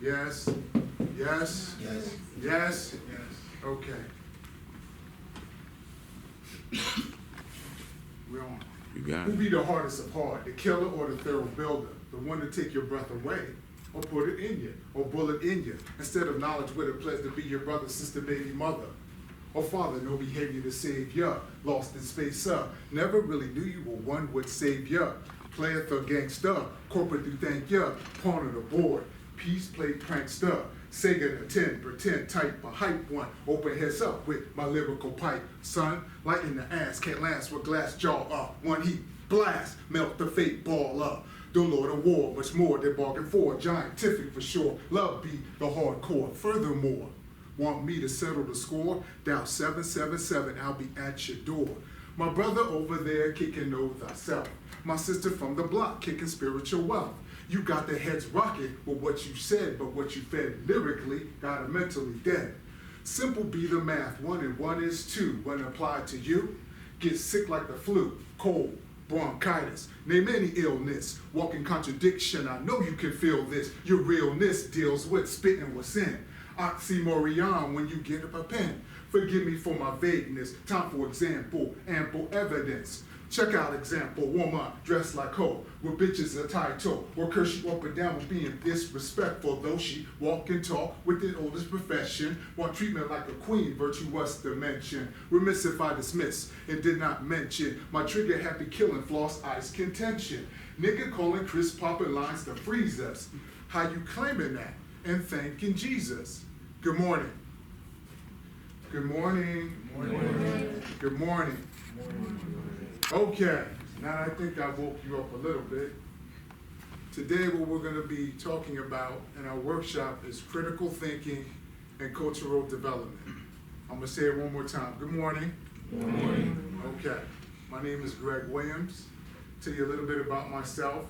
Yes. Yes. Yes. Yes. Okay. We're on. You got Who it. be the hardest of hard, the killer or the thorough builder? The one to take your breath away, or put it in you, or bullet in you. Instead of knowledge with a pledge to be your brother, sister, baby, mother. Or father, no behavior to save ya. Lost in space, sir. Never really knew you were one would save ya. Player, thug, gangster. Corporate do thank ya. Pawn of the board. Peace, play, prankster. Sega to 10, pretend type, a hype one. Open heads up with my lyrical pipe. Son, light in the ass, can't last with glass jaw up. One heat, blast, melt the fate ball up. The Lord of War, much more than bargain for. Giantific for sure. Love be the hardcore. Furthermore, want me to settle the score? Down 777, I'll be at your door. My brother over there kicking know thyself. My sister from the block kicking spiritual wealth. You got the heads rocking with what you said, but what you fed lyrically got her mentally dead. Simple be the math, 1 and 1 is 2. When applied to you, get sick like the flu, cold, bronchitis, name any illness. Walking contradiction, I know you can feel this. Your realness deals with spitting what's in. Oxymorion when you get up a pen. Forgive me for my vagueness. Time for example, ample evidence. Check out example, woman dressed like hoe, with bitches a tight toe, or curse you up and down with being disrespectful, though she walk and talk with the oldest profession, want treatment like a queen, virtuous dimension. Remiss if I dismiss and did not mention my trigger happy killing floss ice contention. Nigga calling Chris popping lines to freeze us. How you claiming that? And thanking Jesus. Good morning. Good morning. Good morning. Good morning. Okay, now I think I woke you up a little bit. Today what we're going to be talking about in our workshop is critical thinking and cultural development. I'm going to say it one more time. Good morning. Good morning. Okay, my name is Greg Williams. Tell you a little bit about myself.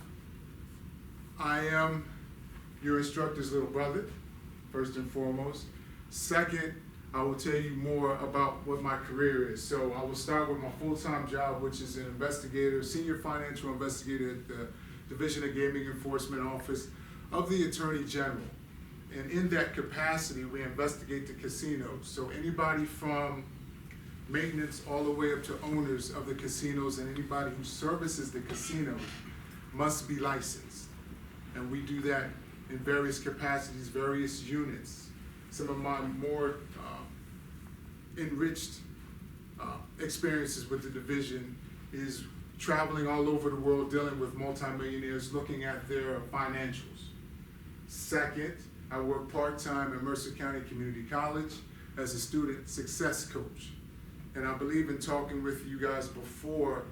I am your instructor's little brother, first and foremost. Second, I will tell you more about what my career is. So I will start with my full-time job, which is an investigator, senior financial investigator at the Division of Gaming Enforcement Office of the Attorney General. And in that capacity, we investigate the casinos. So anybody from maintenance all the way up to owners of the casinos and anybody who services the casinos must be licensed. And we do that in various capacities, various units. Some of my more enriched experiences with the division is traveling all over the world, dealing with multimillionaires, looking at their financials. Second, I work part-time at Mercer County Community College as a student success coach. And I believe in talking with you guys before,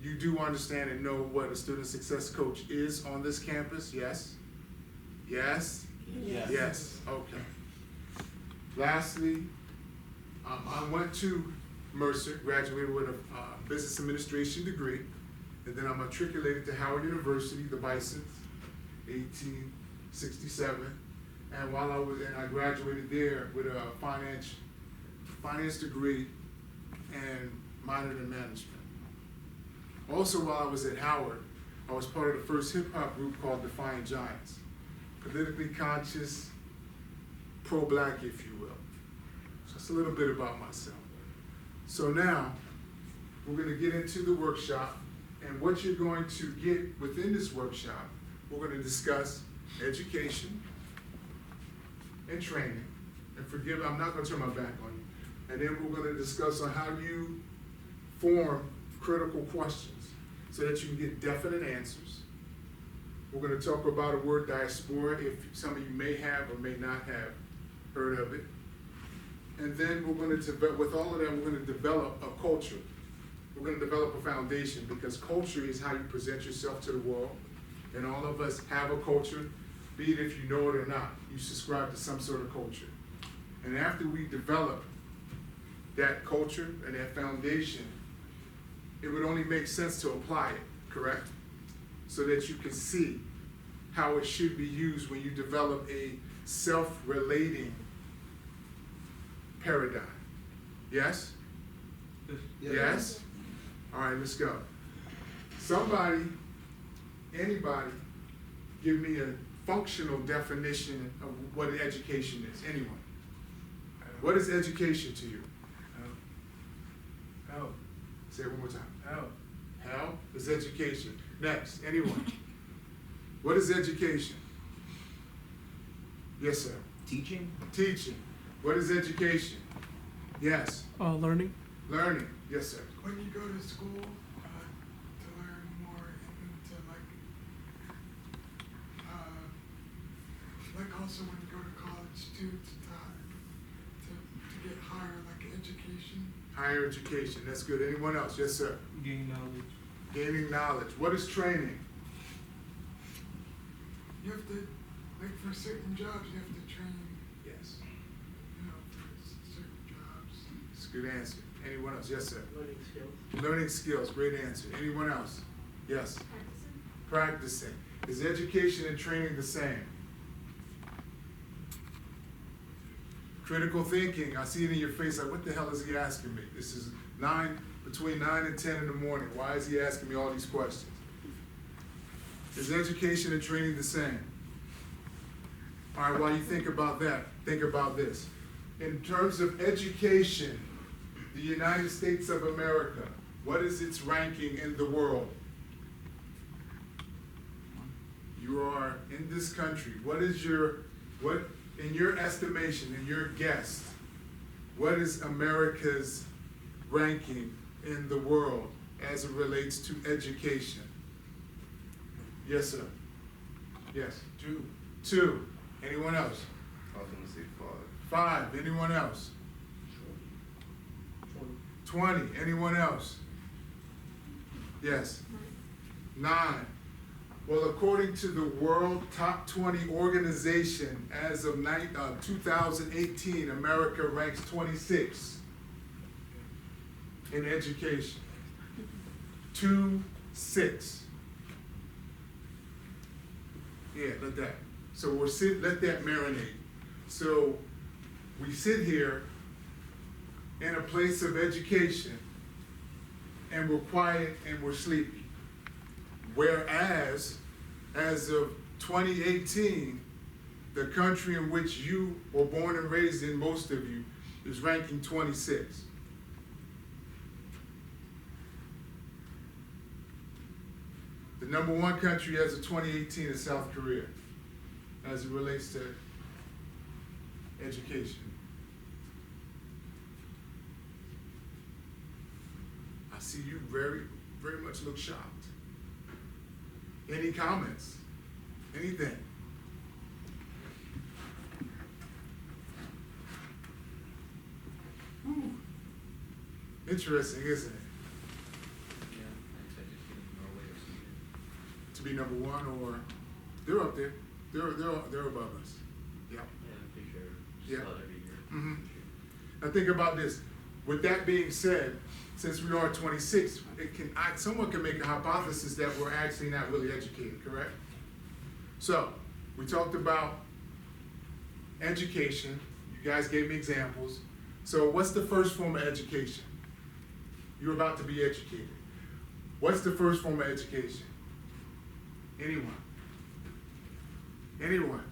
you do understand and know what a student success coach is on this campus, yes? Yes? Yes. Yes, okay. Lastly, I went to Mercer, graduated with a business administration degree, and then I matriculated to Howard University, the Bisons, 1867. And while I was in, I graduated there with a finance degree and minored in management. Also, while I was at Howard, I was part of the first hip hop group called Defiant Giants. Politically conscious, pro-black, if you will. So that's a little bit about myself. So now, we're going to get into the workshop, and what you're going to get within this workshop, we're going to discuss education and training. And forgive, I'm not going to turn my back on you. And then we're going to discuss on how you form critical questions so that you can get definite answers. We're going to talk about a word, diaspora, if some of you may have or may not have heard of it. And then we're going to, with all of that, we're going to develop a culture. We're going to develop a foundation, because culture is how you present yourself to the world. And all of us have a culture, be it if you know it or not. You subscribe to some sort of culture. And after we develop that culture and that foundation, it would only make sense to apply it, correct? So that you can see how it should be used when you develop a self-relating paradigm. Yes? Yes? All right, let's go. Somebody, anybody, give me a functional definition of what education is? Anyone? What is education to you? Help. Say it one more time. Help. Help is education. Next, anyone? What is education? Yes, sir. Teaching? Teaching. What is education? Yes. Learning. Learning. Yes, sir. When you go to school to learn more and to like also when you go to college too to get higher like education. Higher education. That's good. Anyone else? Yes, sir. Gain knowledge. Gaining knowledge. What is training? You have to like for certain jobs you have to train. Yes. You know, for certain jobs. That's a good answer. Anyone else? Yes, sir. Learning skills. Learning skills. Great answer. Anyone else? Yes. Practicing. Practicing. Is education and training the same? Critical thinking. I see it in your face like, what the hell is he asking me? This is between 9 and 10 in the morning. Why is he asking me all these questions? Is education and training the same? All right, while you think about that, think about this. In terms of education, the United States of America, what is its ranking in the world? You are in this country. What in your estimation, in your guess, what is America's ranking in the world as it relates to education? Yes, sir. Yes. 2. 2. Anyone else? I was gonna say 5. 5. Anyone else? 20. 20. Anyone else? Yes. 9. Well, according to the World Top 20 organization, as of 2018, America ranks 26 in education. 2-6. Yeah, let that. So let that marinate. So we sit here in a place of education, and we're quiet and we're sleepy. Whereas, as of 2018, the country in which you were born and raised in, most of you, is ranking 26. The number 1 country as of 2018 is South Korea, as it relates to education. I see you very, very much look shocked. Any comments? Anything? Whew. Interesting, isn't it? Yeah, I expected to get Norway or Sweden. To be number 1, or they're up there. They're above us. Yeah. Yeah, I'm pretty sure. Yeah. Just about every year. Mhm. Now think about this. With that being said, since we are 26, someone can make a hypothesis that we're actually not really educated, correct? So, we talked about education. You guys gave me examples. So, what's the first form of education? You're about to be educated. What's the first form of education? Anyone? Anyone?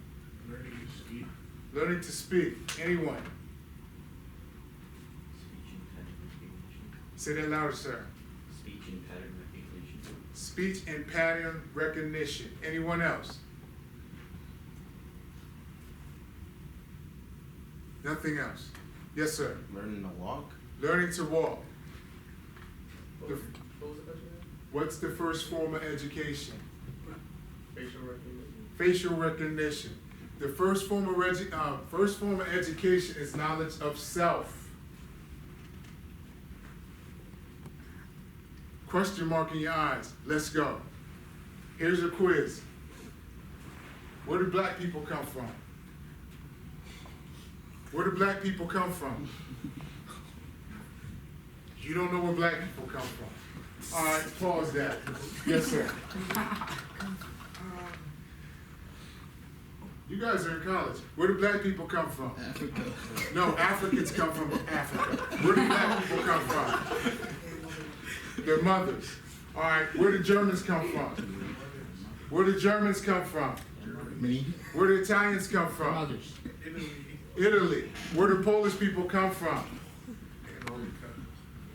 Learning to speak. Learning to speak. Anyone? Speech and pattern recognition. Say that louder, sir. Speech and pattern recognition. Speech and pattern recognition. Anyone else? Nothing else. Yes, sir. Learning to walk. Learning to walk. What was the question again? What's the first form of education? Facial recognition. Facial recognition. The first form of education is knowledge of self. Question mark in your eyes. Let's go. Here's a quiz. Where do black people come from? Where do black people come from? You don't know where black people come from. All right, pause that. Yes, sir. You guys are in college. Where do black people come from? Africa. No, Africans come from Africa. Where do black people come from? Their mothers. All right, where do Germans come from? Where do Germans come from? Me. Where do Italians come From from? others. Italy. Italy. Where do Polish people come from?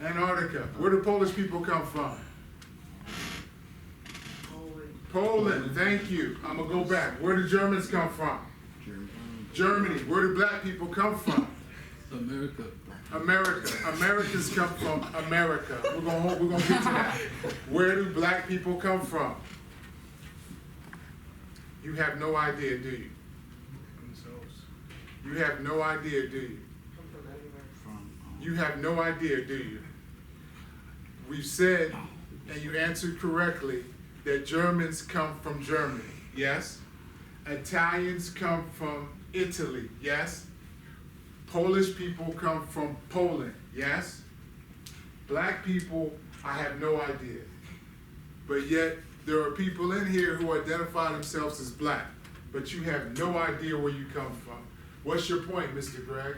Antarctica. Where do Polish people come from? Poland. Thank you. I'm gonna go back. Where do Germans come from? Germany. Where do black people come from? America. America. Americans come from America. We're gonna get to that. Where do black people come from? You have no idea, do you? You have no idea, do you? You have no idea, do you? We've said, and you answered correctly, that Germans come from Germany, yes? Italians come from Italy, yes? Polish people come from Poland, yes? Black people, I have no idea. But yet, there are people in here who identify themselves as black, but you have no idea where you come from. What's your point, Mr. Gregg?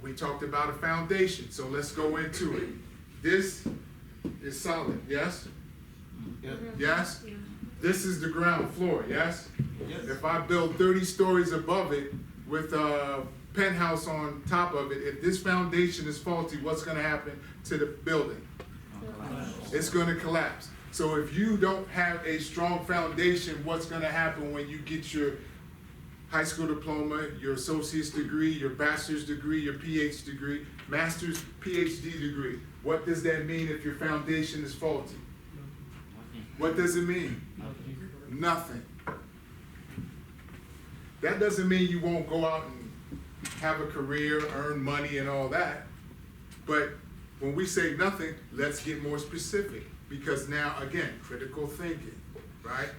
We talked about a foundation, so let's go into it. This is solid, yes? Yes? This is the ground floor, yes? If I build 30 stories above it with a penthouse on top of it, if this foundation is faulty, what's gonna happen to the building? It's gonna collapse. So if you don't have a strong foundation, what's gonna happen when you get your high school diploma, your associate's degree, your bachelor's degree, your PhD degree, master's, PhD degree? What does that mean if your foundation is faulty? What does it mean? Nothing. That doesn't mean you won't go out and have a career, earn money and all that. But when we say nothing, let's get more specific. Because now, again, critical thinking, right?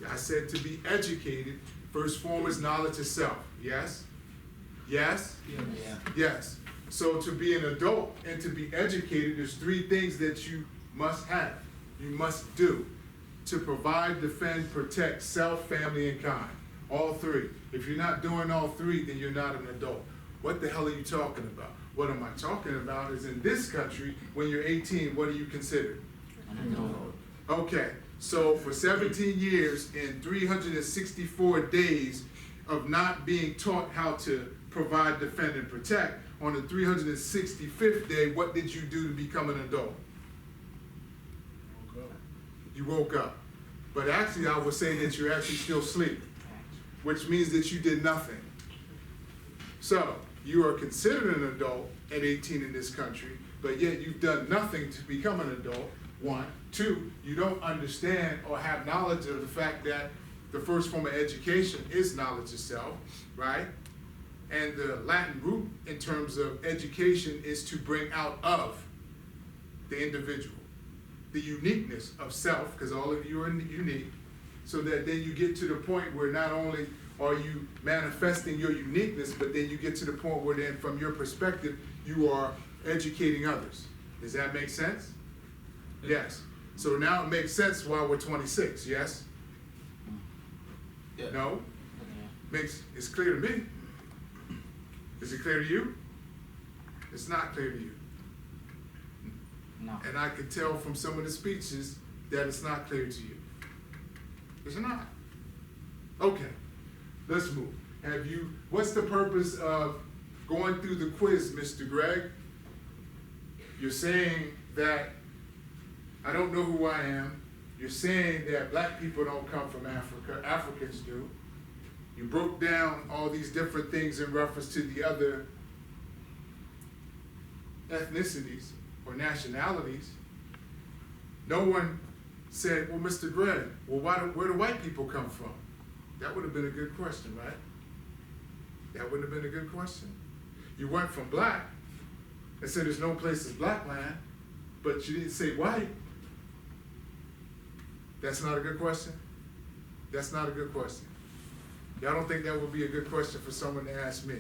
I said to be educated, first form is knowledge of self, yes? Yes? Yeah. Yes. So to be an adult and to be educated, there's three things that you must have, you must do to provide, defend, protect self, family, and kind. All three. If you're not doing all three, then you're not an adult. What the hell are you talking about? What am I talking about is in this country, when you're 18, what are you considered? Okay, so for 17 years and 364 days of not being taught how to provide, defend, and protect, on the 365th day, what did you do to become an adult? You woke up. But actually, I would say that you're actually still asleep, which means that you did nothing. So, you are considered an adult at 18 in this country, but yet you've done nothing to become an adult. One. Two, you don't understand or have knowledge of the fact that the first form of education is knowledge of self, right? And the Latin root in terms of education is to bring out of the individual, the uniqueness of self, because all of you are unique, so that then you get to the point where not only are you manifesting your uniqueness, but then you get to the point where then from your perspective, you are educating others. Does that make sense? Yes. So now it makes sense why we're 26, yes? No? It's clear to me. Is it clear to you? It's not clear to you. No. And I could tell from some of the speeches that it's not clear to you. It's not. Okay, let's move. What's the purpose of going through the quiz, Mr. Gregg? You're saying that I don't know who I am. You're saying that black people don't come from Africa, Africans do. You broke down all these different things in reference to the other ethnicities or nationalities. No one said, well, Mr. Gregg, well, where do white people come from? That would have been a good question, right? That would have been a good question. You went from black and said there's no place as black land, but you didn't say white. That's not a good question? That's not a good question. Y'all don't think that would be a good question for someone to ask me?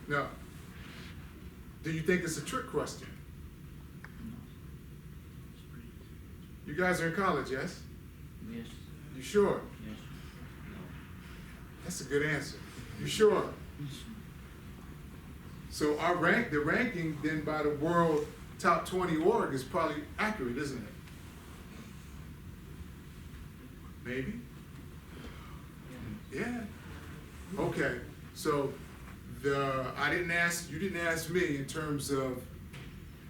No. Do you think it's a trick question? You guys are in college, yes? Yes. You sure? Yes. That's a good answer. You sure? So the ranking then by the World Top 20 org is probably accurate, isn't it? Maybe? Yeah. Okay, so you didn't ask me in terms of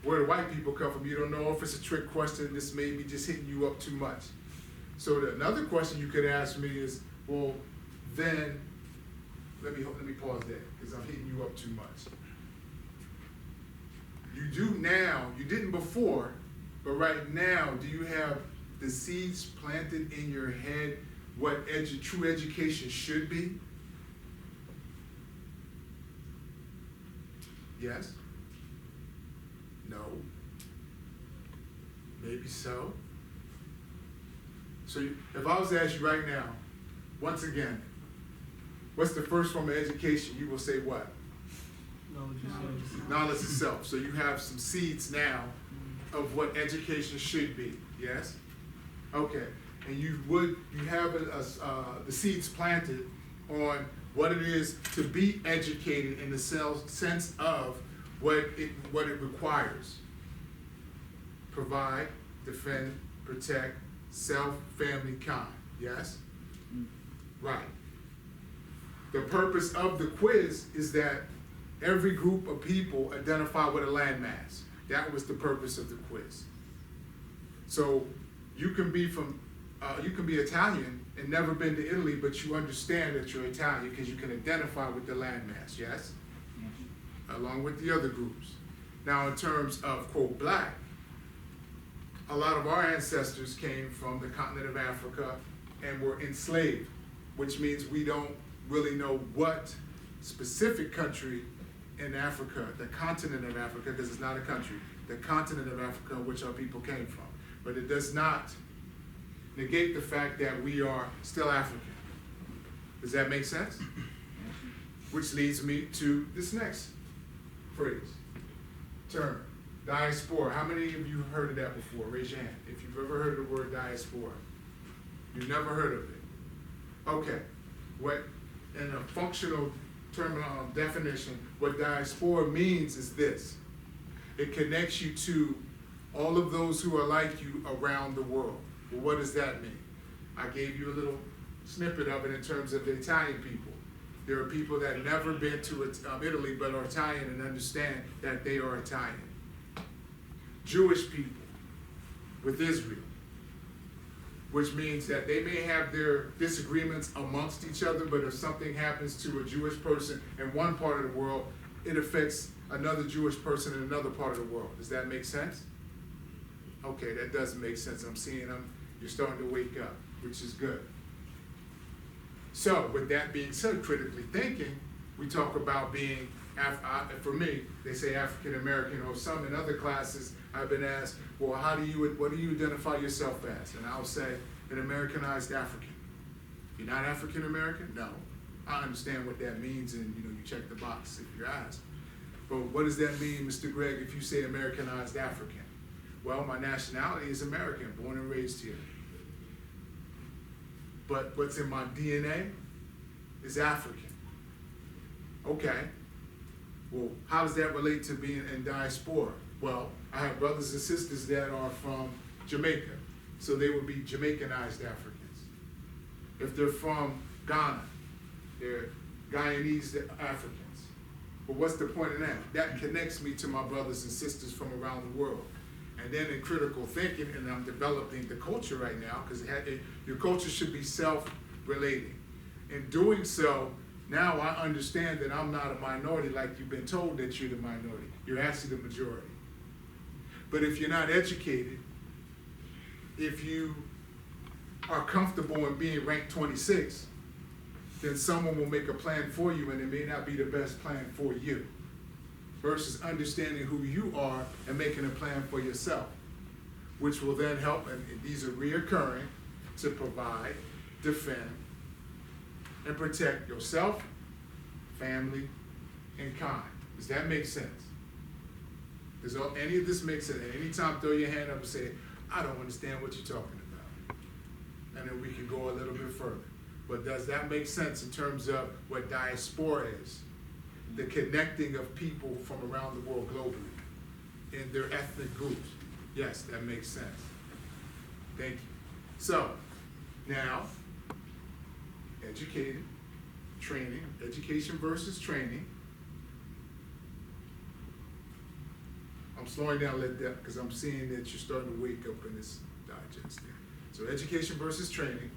where the white people come from. You don't know if it's a trick question. This may be just hitting you up too much. So another question you could ask me is, well, then, let me pause there, because I'm hitting you up too much. You do now, you didn't before, but right now, do you have the seeds planted in your head what true education should be? Yes? No? Maybe so? So if I was to ask you right now, once again, what's the first form of education? You will say what? Knowledge itself. So you have some seeds now of what education should be, yes? Okay, and you have the seeds planted on what it is to be educated in the sense of what it requires. Provide, defend, protect, self, family, kind, yes? Right. The purpose of the quiz is that every group of people identify with a landmass. That was the purpose of the quiz. So you can be Italian and never been to Italy, but you understand that you're Italian because you can identify with the landmass, yes? Along with the other groups. Now in terms of, quote, black, a lot of our ancestors came from the continent of Africa and were enslaved, which means we don't really know what specific country in Africa, the continent of Africa, because it's not a country, the continent of Africa in which our people came from. But it does not negate the fact that we are still African. Does that make sense? Which leads me to this next phrase, term, diaspora. How many of you heard of that before? Raise your hand. If you've ever heard of the word diaspora. You've never heard of it. Okay. What, in a functional definition, what diaspora means is this. It connects you to all of those who are like you around the world. Well, what does that mean? I gave you a little snippet of it in terms of the Italian people. There are people that have never been to Italy but are Italian and understand that they are Italian. Jewish people with Israel, which means that they may have their disagreements amongst each other, but if something happens to a Jewish person in one part of the world, it affects another Jewish person in another part of the world. Does that make sense? Okay, that does make sense. I'm seeing them. You're starting to wake up, which is good. So, with that being said, critically thinking, we talk about being, for me, they say African American, or some in other classes, I've been asked, well, what do you identify yourself as? And I'll say, an Americanized African. You're not African American? No. I understand what that means, and you check the box if you're asked. But what does that mean, Mr. Gregg, if you say Americanized African? Well, my nationality is American, born and raised here. But what's in my DNA is African. Okay. Well, how does that relate to being in diaspora? Well, I have brothers and sisters that are from Jamaica, so they would be Jamaicanized Africans. If they're from Ghana, they're Guyanese Africans. But what's the point of that? That connects me to my brothers and sisters from around the world. And then in critical thinking, and I'm developing the culture right now, because your culture should be self-relating. In doing so, now I understand that I'm not a minority like you've been told that you're the minority. You're actually the majority. But if you're not educated, if you are comfortable in being ranked 26, then someone will make a plan for you and it may not be the best plan for you. Versus understanding who you are and making a plan for yourself, which will then help, and these are reoccurring, to provide, defend, and protect yourself, family, and kind. Does that make sense? Does any of this make sense? At any time, throw your hand up and say, I don't understand what you're talking about. And then we can go a little bit further. But does that make sense in terms of what diaspora is? The connecting of people from around the world globally in their ethnic groups. Yes, that makes sense. Thank you. So, Now, educated, training, education versus training. I'm slowing down a little bit because I'm seeing that you're starting to wake up in this digest there. So education versus training.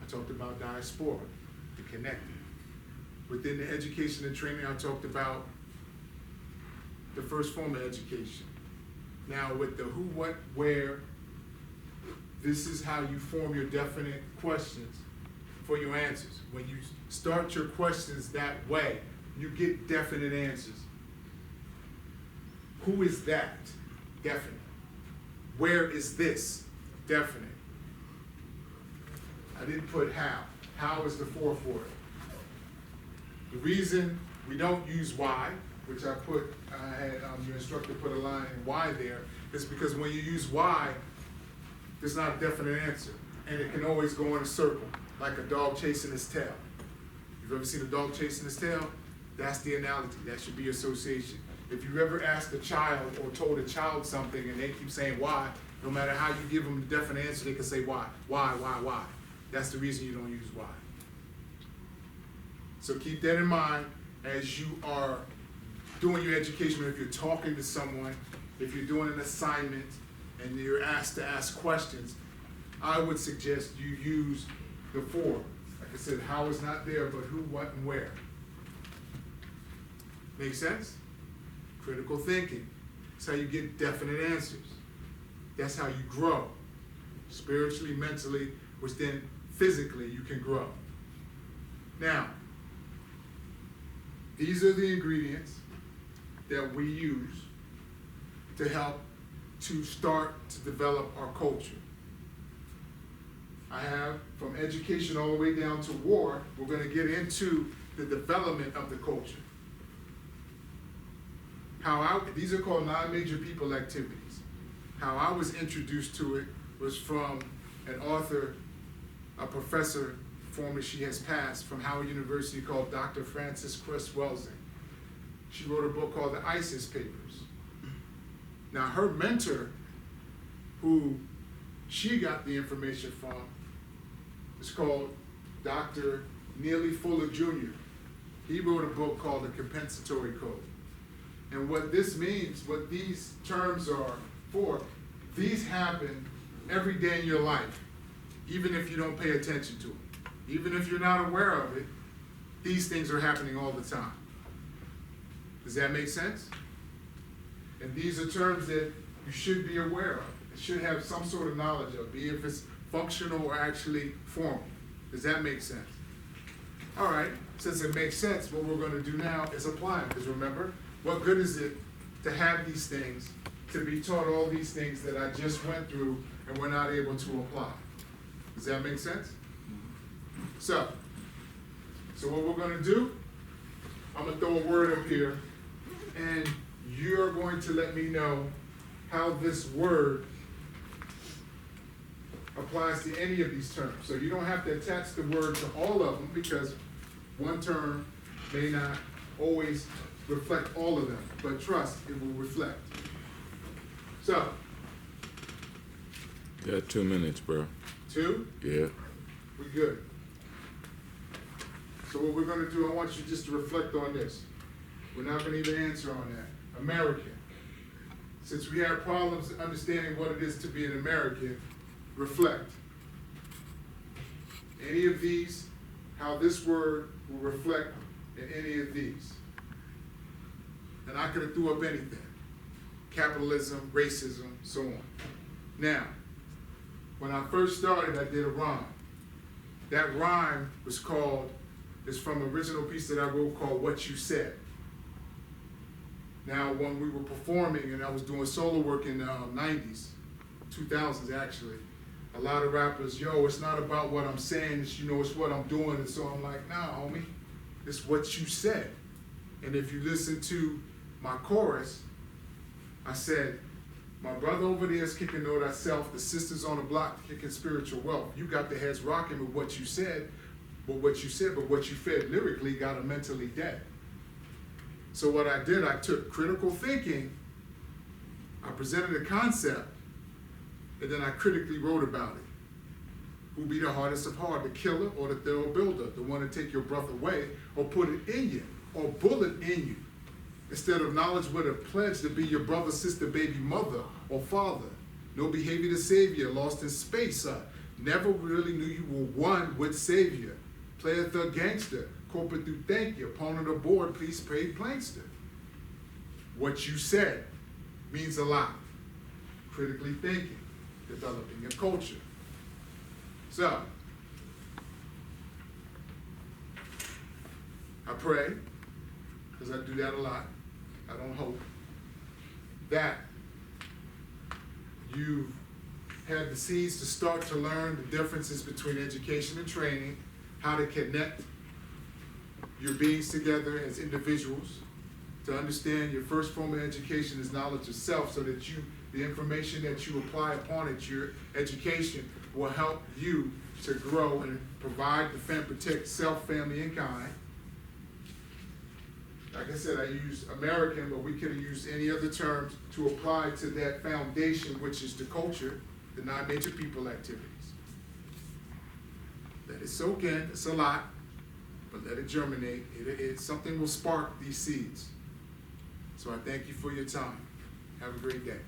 I talked about diaspora, the connected. Within the education and training, I talked about the first form of education. Now with the who, what, where, this is how you form your definite questions for your answers. When you start your questions that way, you get definite answers. Who is that? Definite. Where is this? Definite. I didn't put how. How is the fourth word. The reason we don't use why, which I had your instructor put a line in why there, is because when you use why, there's not a definite answer. And it can always go in a circle, like a dog chasing his tail. You've ever seen a dog chasing his tail? That's the analogy. That should be association. If you ever asked a child or told a child something and they keep saying why, no matter how you give them the definite answer, they can say why. Why? That's the reason you don't use why. So keep that in mind as you are doing your education, or if you're talking to someone, if you're doing an assignment and you're asked to ask questions, I would suggest you use the four. Like I said, how is not there, but who, what, and where. Make sense? Critical thinking. That's how you get definite answers. That's how you grow. Spiritually, mentally, which then physically you can grow. Now, these are the ingredients that we use to help to start to develop our culture. I have from education all the way down to war, we're going to get into the development of the culture. These are called non-major people activities. How I was introduced to it was from an author, a professor, formerly she has passed, from Howard University, called Dr. Frances Cress Welsing. She wrote a book called The ISIS Papers. Now her mentor, who she got the information from, is called Dr. Neely Fuller Jr. He wrote a book called The Compensatory Code. And what this means, what these terms are for, these happen every day in your life, even if you don't pay attention to it. Even if you're not aware of it, these things are happening all the time. Does that make sense? And these are terms that you should be aware of. You should have some sort of knowledge of, be it if it's functional or actually formal. Does that make sense? All right, since it makes sense, what we're going to do now is apply them. Because remember, what good is it to have these things, to be taught all these things that I just went through and we're not able to apply? Does that make sense? So what we're going to do, I'm going to throw a word up here, and you're going to let me know how this word applies to any of these terms. So you don't have to attach the word to all of them, because one term may not always reflect all of them, but trust, it will reflect. So. You got 2 minutes, bro. 2? Yeah. We good. So what we're going to do, I want you just to reflect on this. We're not going to even answer on that. American. Since we have problems understanding what it is to be an American, reflect. Any of these, how this word will reflect in any of these. And I could have threw up anything. Capitalism, racism, so on. Now, when I first started, I did a rhyme. That rhyme was called, it's from an original piece that I wrote called What You Said. Now, when we were performing and I was doing solo work in the 90s, 2000s actually, a lot of rappers, it's not about what I'm saying, it's, it's what I'm doing. And so I'm like, nah, homie, it's what you said. And if you listen to my chorus, I said, my brother over there is kicking know thyself, the sisters on the block kicking spiritual wealth. You got the heads rocking with what you said, but what you fed lyrically got them mentally dead. So what I did, I took critical thinking, I presented a concept, and then I critically wrote about it. Who be the hardest of hard, the killer or the thorough builder, the one to take your breath away or put it in you or bullet in you? Instead of knowledge with a pledge to be your brother, sister, baby, mother, or father. No behavior to savior, lost in space, never really knew you were one with savior. Player, thug, gangster, corporate through thank you, opponent aboard, please pay plankster. What you said means a lot. Critically thinking, developing a culture. So, I pray, because I do that a lot, I don't hope, that you've had the seeds to start to learn the differences between education and training, how to connect your beings together as individuals, to understand your first form of education is knowledge of self, so that the information that you apply upon it, your education, will help you to grow and provide, defend, protect self, family, and kind. Like I said, I use American, but we could have used any other terms to apply to that foundation, which is the culture, the 9 major people activities. Let it soak in, it's a lot, but let it germinate. Something will spark these seeds. So I thank you for your time. Have a great day.